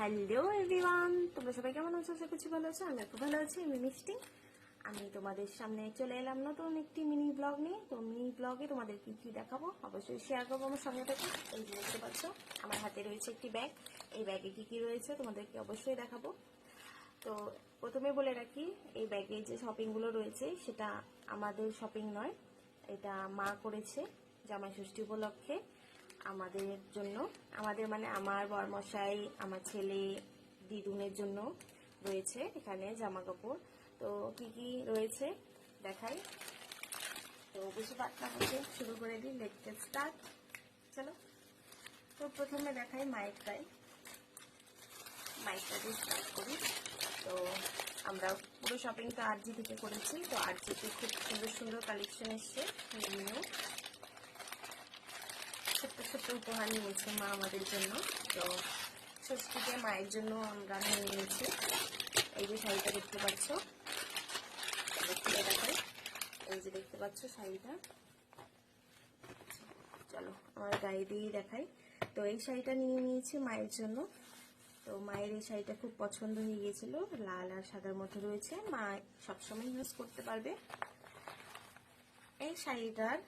Hello everyone, তোমরা সবাই কেমন আছো? আশা করছি ভালো আছো। আমি খুব ভালো আছি। আমি মিষ্টি। আমি তোমাদের সামনে চলে এলাম নতুন একটি মিনি ব্লগ নিয়ে। তো মিনি ব্লগে তোমাদের কি কি দেখাবো অবশ্যই শেয়ার করবো আমার সঙ্গে থেকে। এই যে দেখতে পাচ্ছ আমার হাতে রয়েছে একটি ব্যাগ। এই ব্যাগে কি কি রয়েছে তোমাদেরকে অবশ্যই দেখাবো। তো প্রথমে বলে রাখি, এই ব্যাগে যে শপিংগুলো রয়েছে সেটা আমাদের শপিং নয়, এটা মা করেছে জামাই ষষ্ঠী উপলক্ষে আমাদের জন্য। আমাদের মানে আমার বরমশাই, আমার ছেলে, দিদুনের জন্য রয়েছে এখানে জামা কাপড়। তো কি কি রয়েছে দেখাই। তো বেশি পাতলা হচ্ছে, শুরু করে দিই। Let's get start. চলো। তো প্রথমে দেখাই মাইকটাই, মাইকটা দিয়ে স্টার্ট করি। তো আমরা পুরো শপিংটা আরজি থেকে করেছি। তো আরজিতে খুব সুন্দর সুন্দর কালেকশন এসছে। নিউ ছোট্ট ছোট্ট উপহার নিয়েছে মা আমাদের জন্য। তো ষষ্ঠীতে মায়ের জন্য আমরা নিয়ে নিয়েছি। এই যে শাড়িটা দেখতে পাচ্ছ, খুলে দেখাই। এই যে দেখতে পাচ্ছ শাড়িটা, চলো আমার গায়ে দিয়ে দেখাই। তো এই শাড়িটা নিয়ে নিয়েছি মায়ের জন্য। তো মায়ের এই শাড়িটা খুব পছন্দ হয়ে গিয়েছিল, লাল আর সাদার মধ্যে রয়েছে, মা সবসময় ইউজ করতে পারবে। এই শাড়িটার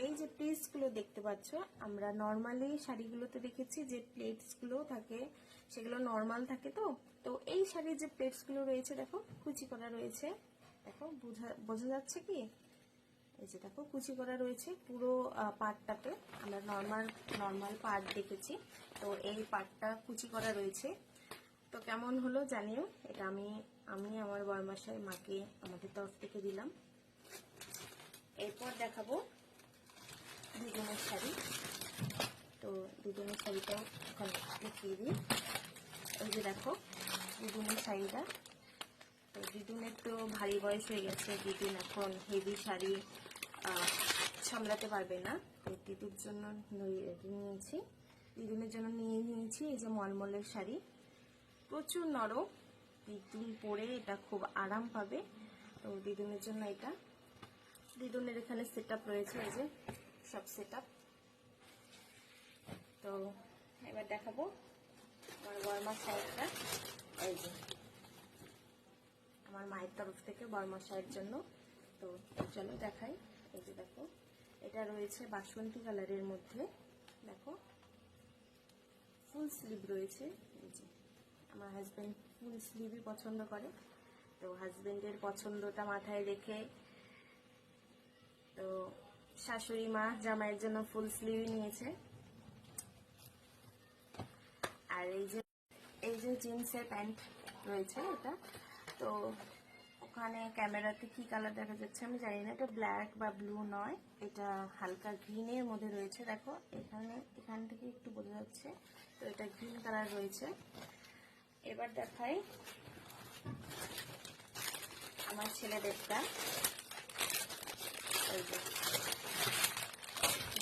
এই যে প্লেটসগুলো দেখতে পাচ্ছ, আমরা নর্মালি শাড়িগুলোতে দেখেছি যে প্লেটসগুলো থাকে, সেগুলো নর্মাল থাকে। তো এই শাড়ির যে প্লেটসগুলো রয়েছে দেখো, কুচি করা রয়েছে। দেখো বোঝা যাচ্ছে কি? এই যে দেখো কুচি করা রয়েছে পুরো পাটটাতে। আমরা নর্মাল পাট দেখেছি, তো এই পাটটা কুচি করা রয়েছে। তো কেমন হলো জানিও। এটা আমি আমার বরমশাই মাকে আমাদের তরফ থেকে দিলাম। এরপর দেখাবো দিদুনের শাড়ি। তো দিদুনের শাড়িটাও এখন দেখিয়ে দিই। এই যে দেখো দিদুনের শাড়িটা। তো দিদুনের তো ভারী বয়স হয়ে গেছে, দিদুন এখন হেভি শাড়ি সামলাতে পারবে না। তো দিদুর জন্য নিয়েছি, দিদুনের জন্য নিয়ে নিয়েছি এই যে মলমলের শাড়ি। প্রচুর নরম, দিদুন পরে এটা খুব আরাম পাবে। তো দিদুনের জন্য এটা। দিদুনের এখানে সেট আপ রয়েছে, এই যে সব সেট আপ। তো এবার দেখাবো আমার বরমার শাড়িটা। এই যে আমার মায়ের তরফ থেকে বরমার শাড়ির জন্য। তো চলো দেখাই। এই যে দেখো, এটা রয়েছে বাসন্তী কালারের মধ্যে। দেখো ফুল স্লিভ রয়েছে। এই যে আমার হাজবেন্ড ফুল স্লিভই পছন্দ করে। তো হাজবেন্ডের পছন্দটা মাথায় রেখে তো শাশুড়ি মা জামাইয়ের জন্য ফুল স্লিভই নিয়েছে। আর এই যে জিন্সের প্যান্ট রয়েছে এটা। তো ওখানে ক্যামেরাতে কি কালার দেখা যাচ্ছে আমি জানি না, এটা ব্ল্যাক বা ব্লু নয়, এটা হালকা গ্রিনের মধ্যে রয়েছে। দেখো এখান থেকে একটু বোঝা যাচ্ছে। তো এটা গ্রিন কালার রয়েছে। এবার দেখাই আমার ছেলেদেরটা। এই যে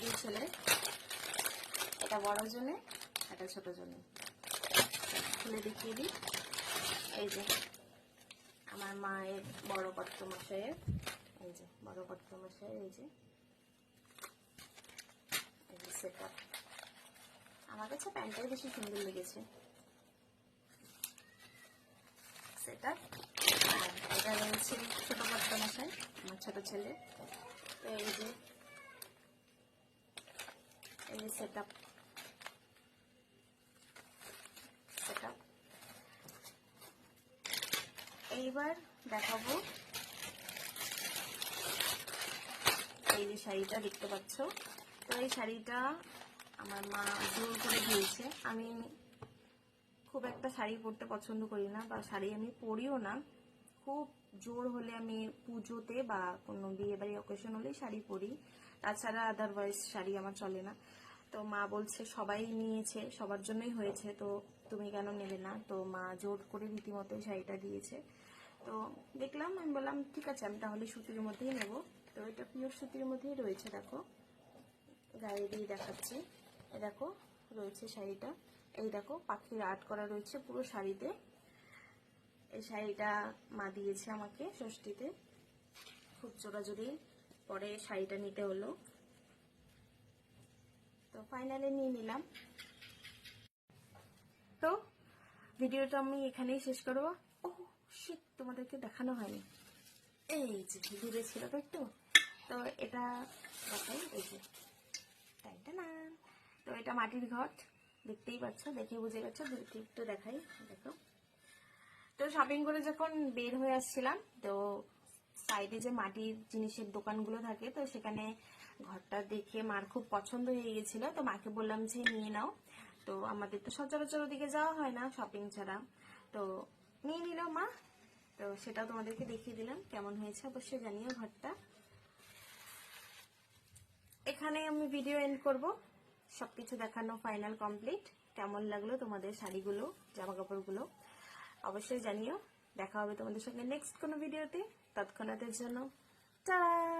দুই ছেলে, এটা বড় জনে, এটা ছোট জনে। খুলে দেখিয়ে দিই। এই যে আমার মায়ের বড় কর্তমশাইয়ের, এই যে বড় কর্তমশাইয়ের এই যে সেট আপ। আমার কাছে প্যান্টটাই বেশি সুন্দর লেগেছে সেট আপ। আর এটা রয়েছে ছোট কর্তমশাই, আমার ছোট ছেলে। তো এই যে সেট আপ। এইবার দেখাবো এই যে শাড়িটা দেখতে পাচ্ছ। তো এই শাড়িটা আমার মা জোর করে দিয়েছে। আমি খুব একটা শাড়ি পরতে পছন্দ করি না, বা শাড়ি আমি পরিও না। খুব জোর হলে আমি পুজোতে বা কোনো বিয়ে বাড়ি অকেশন হলেই শাড়ি পরি, তাছাড়া আদারওয়াইজ শাড়ি আমার চলে না। তো মা বলছে সবাই নিয়েছে, সবার জন্যই হয়েছে, তো তুমি কেন নেবে না? তো মা জোর করে রীতিমতো শাড়িটা দিয়েছে। তো দেখলাম, আমি বললাম ঠিক আছে, আমি তাহলে সুতির মধ্যেই নেব। তো এটা পিওর সুতির মধ্যেই রয়েছে। দেখো গায়ে দিয়ে দেখাচ্ছি। দেখো রয়েছে শাড়িটা। এই দেখো পাখির আর্ট করা রয়েছে পুরো শাড়িতে। এই শাড়িটা মা দিয়েছে আমাকে ষষ্ঠীতে, খুব জোরাজোরি পরে শাড়িটা নিতে হলো। তো ফাইনালি নিয়ে নিলাম। তো ভিডিওটা আমি এখানেই শেষ করবো। ও শিট, তোমাদেরকে দেখানো হয়নি, এই যে দূরে ছিল তো একটু, তো এটা দেখাই, এই যে টানটানা। তো এটা মাটির ঘট, দেখতেই পাচ্ছ, দেখে বুঝে গেছো, একটু দেখাই, দেখো। তো শপিং করে যখন বের হয়ে আসছিলাম, তো সাইডে যে মাটির জিনিসের দোকানগুলো থাকে, তো সেখানে ঘরটা দেখে মার খুব পছন্দ হয়ে গেছিল। তো মাকে বললাম যে নিয়ে নাও। তো আমাদের তো সচরাচর ওদিকে যাওয়া হয় না শপিং ছাড়া, তো নিয়ে নিল মা। তো সেটাও তোমাদেরকে দেখিয়ে দিলাম, কেমন হয়েছে অবশ্যই জানিও ঘরটা। এখানে আমি ভিডিও এন্ড করব, সবকিছু দেখানো ফাইনাল কমপ্লিট। কেমন লাগলো তোমাদের শাড়িগুলো, জামা কাপড়গুলো অবশ্যই জানিও। দেখা হবে তোমাদের সঙ্গে নেক্সট কোনো ভিডিওতে। তৎক্ষণাতের জন্য টাটা।